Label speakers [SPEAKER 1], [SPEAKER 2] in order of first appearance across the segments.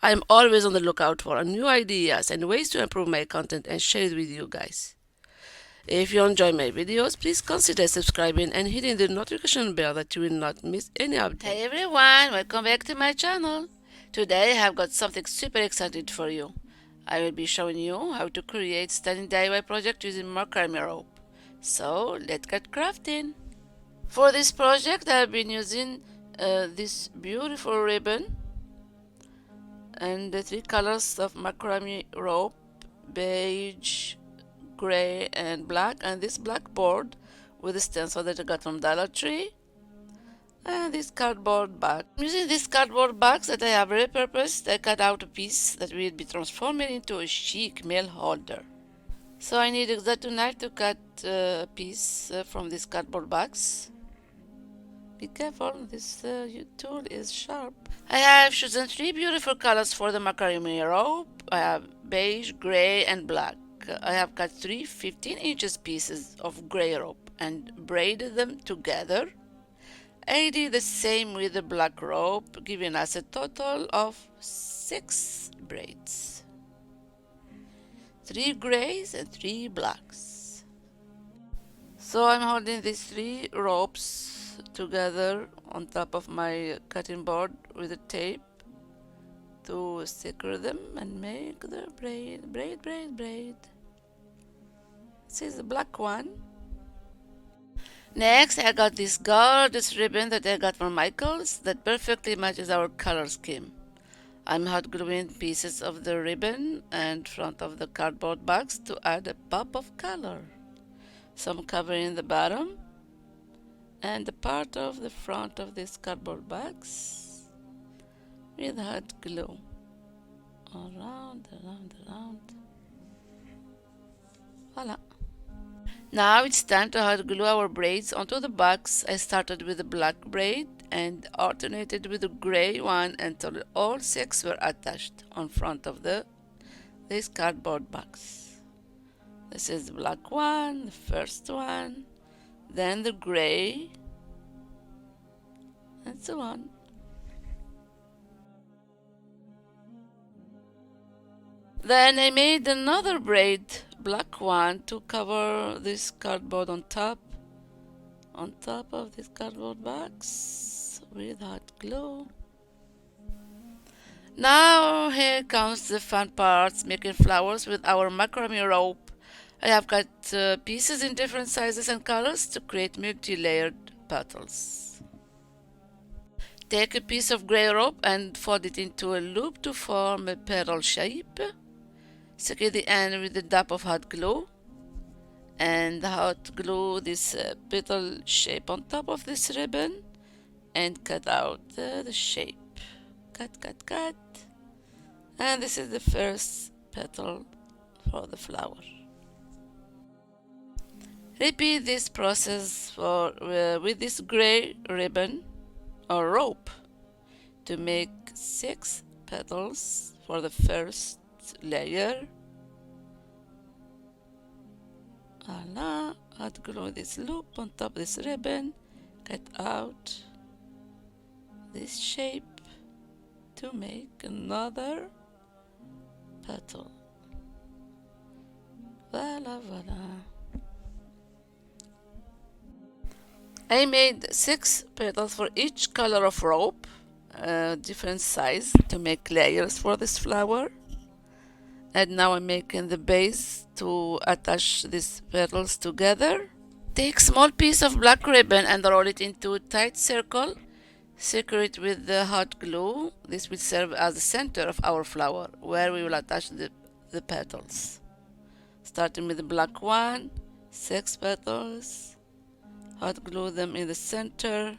[SPEAKER 1] I'm always on the lookout for new ideas and ways to improve my content and share it with you guys. If you enjoy my videos, please consider subscribing and hitting the notification bell that you will not miss any update. Hey everyone, welcome back to my channel. Today I have got something super exciting for you. I will be showing you how to create stunning DIY project using Macrame rope. So let's get crafting. For this project I have been using this beautiful ribbon and the three colors of macrame rope, beige, gray and black, and this black board with the stencil that I got from Dollar Tree, and this cardboard bag. I'm using this cardboard box that I have repurposed. I cut out a piece that will be transformed into a chic mail holder. So I need exacto knife to cut a piece from this cardboard box. Be careful, this tool is sharp. I have chosen three beautiful colors for the macrame rope. I have beige, gray and black. I have cut three 15 inches pieces of gray rope and braided them together. I did the same with the black rope, giving us a total of 6 braids. 3 grays and 3 blacks. So I'm holding these 3 ropes together on top of my cutting board with a tape to secure them and make the braid. This is the black one. Next I got this gorgeous ribbon that I got from Michaels that perfectly matches our color scheme. I'm hot gluing pieces of the ribbon and front of the cardboard box to add a pop of color. Some covering the bottom and the part of the front of this cardboard box with hot glue. Around. Voila. Now it's time to hot glue our braids onto the box. I started with the black braid and alternated with the gray one until all 6 were attached on front of this cardboard box. This is the black one, the first one, then the gray, and so on. Then I made another braid, black one, to cover this cardboard on top of this cardboard box with hot glue. Now here comes the fun parts, making flowers with our macrame rope. I have cut pieces in different sizes and colors to create multi-layered petals. Take a piece of gray rope and fold it into a loop to form a petal shape. Secure the end with a dab of hot glue and hot glue this petal shape on top of this ribbon and cut out the shape. Cut. And this is the first petal for the flower. Repeat this process with this gray ribbon or rope to make 6 petals for the first layer. Voila, hot glue this loop on top of this ribbon, cut out this shape to make another petal. Voila. I made 6 petals for each color of rope, different size, to make layers for this flower. And now I'm making the base to attach these petals together. Take small piece of black ribbon and roll it into a tight circle. Secure it with the hot glue. This will serve as the center of our flower, where we will attach the petals. Starting with the black one, 6 petals. Hot glue them in the center.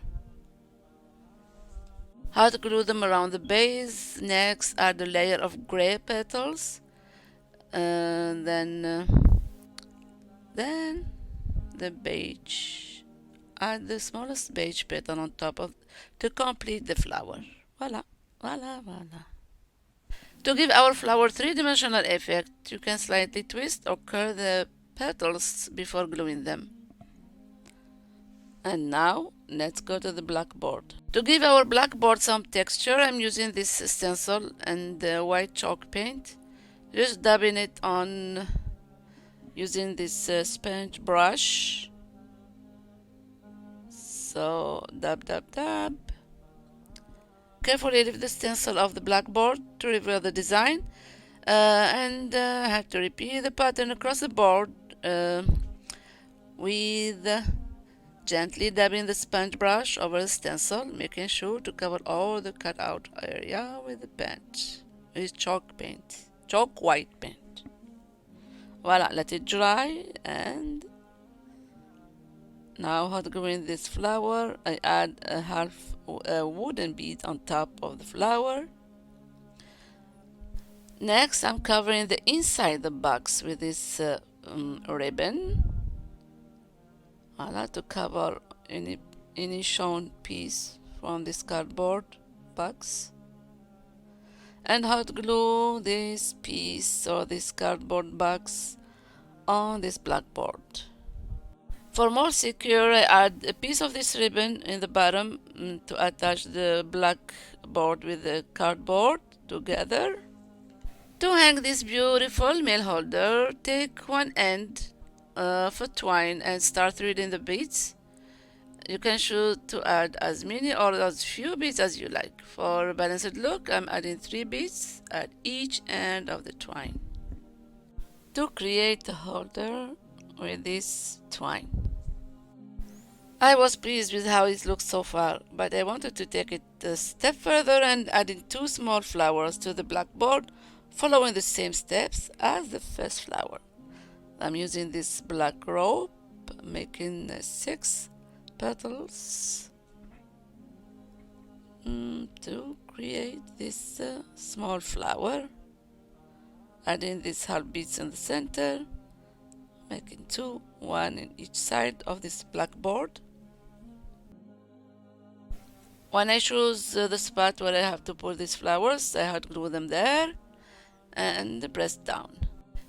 [SPEAKER 1] Hot glue them around the base. Next, add a layer of gray petals. Then the beige. Add the smallest beige petal on top of to complete the flower. Voila. To give our flower three-dimensional effect, you can slightly twist or curl the petals before gluing them. And now let's go to the blackboard. To give our blackboard some texture, I'm using this stencil and white chalk paint. Just dabbing it on using this sponge brush. So dab dab dab. Carefully lift the stencil off the blackboard to reveal the design, and I have to repeat the pattern across the board with gently dabbing the sponge brush over the stencil, making sure to cover all the cutout area with the paint, with chalk white paint. Voila, let it dry. And now hot gluing this flower, I add a half wooden bead on top of the flower. Next, I'm covering the inside the box with this ribbon. I like to cover any shown piece from this cardboard box, and hot glue this piece or this cardboard box on this blackboard. For more secure, I add a piece of this ribbon in the bottom to attach the blackboard with the cardboard together. To hang this beautiful mail holder, take one end of a twine and start threading the beads. You can choose to add as many or as few beads as you like. For a balanced look, I'm adding 3 beads at each end of the twine to create a holder with this twine. I was pleased with how it looks so far, but I wanted to take it a step further and adding 2 small flowers to the blackboard, following the same steps as the first flower. I'm using this black rope, making 6 petals to create this small flower, adding these half beads in the center, making 2, 1 in each side of this blackboard. When I choose the spot where I have to put these flowers, I hot glue them there and press down.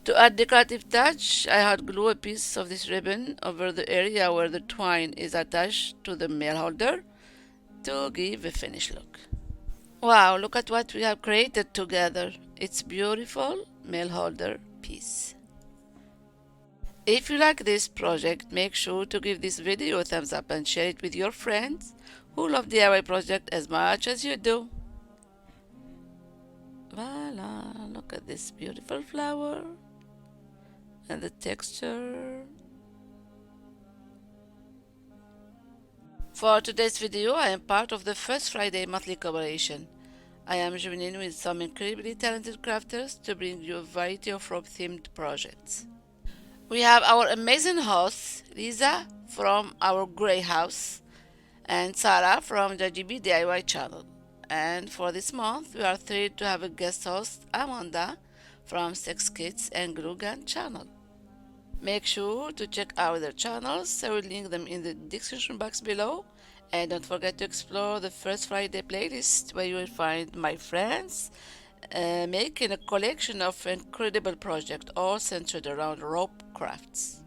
[SPEAKER 1] To add decorative touch, I hot glue a piece of this ribbon over the area where the twine is attached to the mail holder to give a finished look. Wow, look at what we have created together. It's beautiful mail holder piece. If you like this project, make sure to give this video a thumbs up and share it with your friends who love DIY project as much as you do. Voila, look at this beautiful flower and the texture. For today's video, I am part of the First Friday monthly collaboration. I am joining with some incredibly talented crafters to bring you a variety of rope-themed projects. We have our amazing hosts, Lisa from our Grey House and Sarah from the GB DIY channel. And for this month, we are thrilled to have a guest host, Amanda from Sex Kits and Glue Gun channel. Make sure to check out their channels. I will link them in the description box below. And don't forget to explore the First Friday playlist, where you will find my friends making a collection of incredible projects all centered around rope crafts.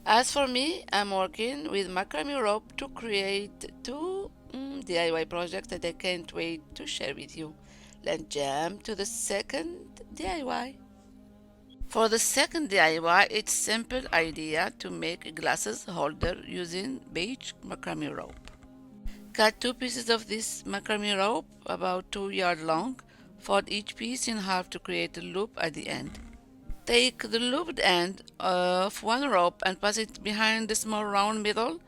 [SPEAKER 1] As for me, I'm working with Macrame rope to create 2 DIY projects that I can't wait to share with you. Let's jump to the second DIY. For the second DIY, it's a simple idea to make a glasses holder using beige macrame rope. Cut 2 pieces of this macrame rope about 2 yards long. Fold each piece in half to create a loop at the end. Take the looped end of one rope and pass it behind the small round middle.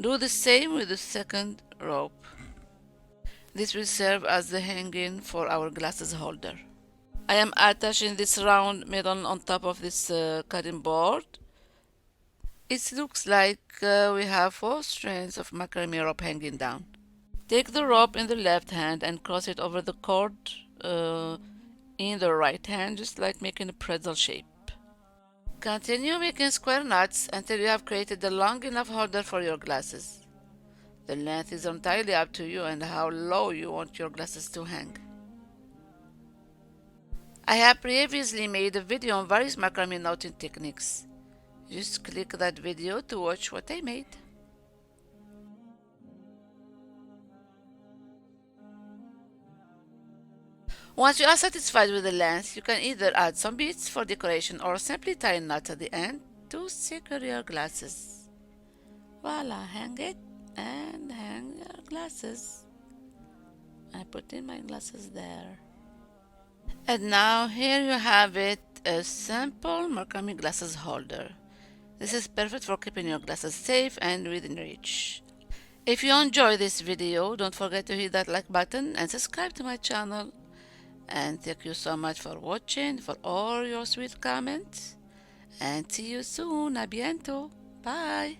[SPEAKER 1] Do the same with the second rope. This will serve as the hanging for our glasses holder. I am attaching this round middle on top of this cutting board. It looks like we have 4 strands of macrame rope hanging down. Take the rope in the left hand and cross it over the cord in the right hand, just like making a pretzel shape. Continue making square knots until you have created a long enough holder for your glasses. The length is entirely up to you and how low you want your glasses to hang. I have previously made a video on various macrame knotting techniques. Just click that video to watch what I made. Once you are satisfied with the length, you can either add some beads for decoration or simply tie a knot at the end to secure your glasses. Voila, hang it and hang your glasses. I put in my glasses there. And now here you have it, a simple Macrame Glasses Holder. This is perfect for keeping your glasses safe and within reach. If you enjoy this video, don't forget to hit that like button and subscribe to my channel. And thank you so much for watching, for all your sweet comments. And see you soon. A bientôt. Bye.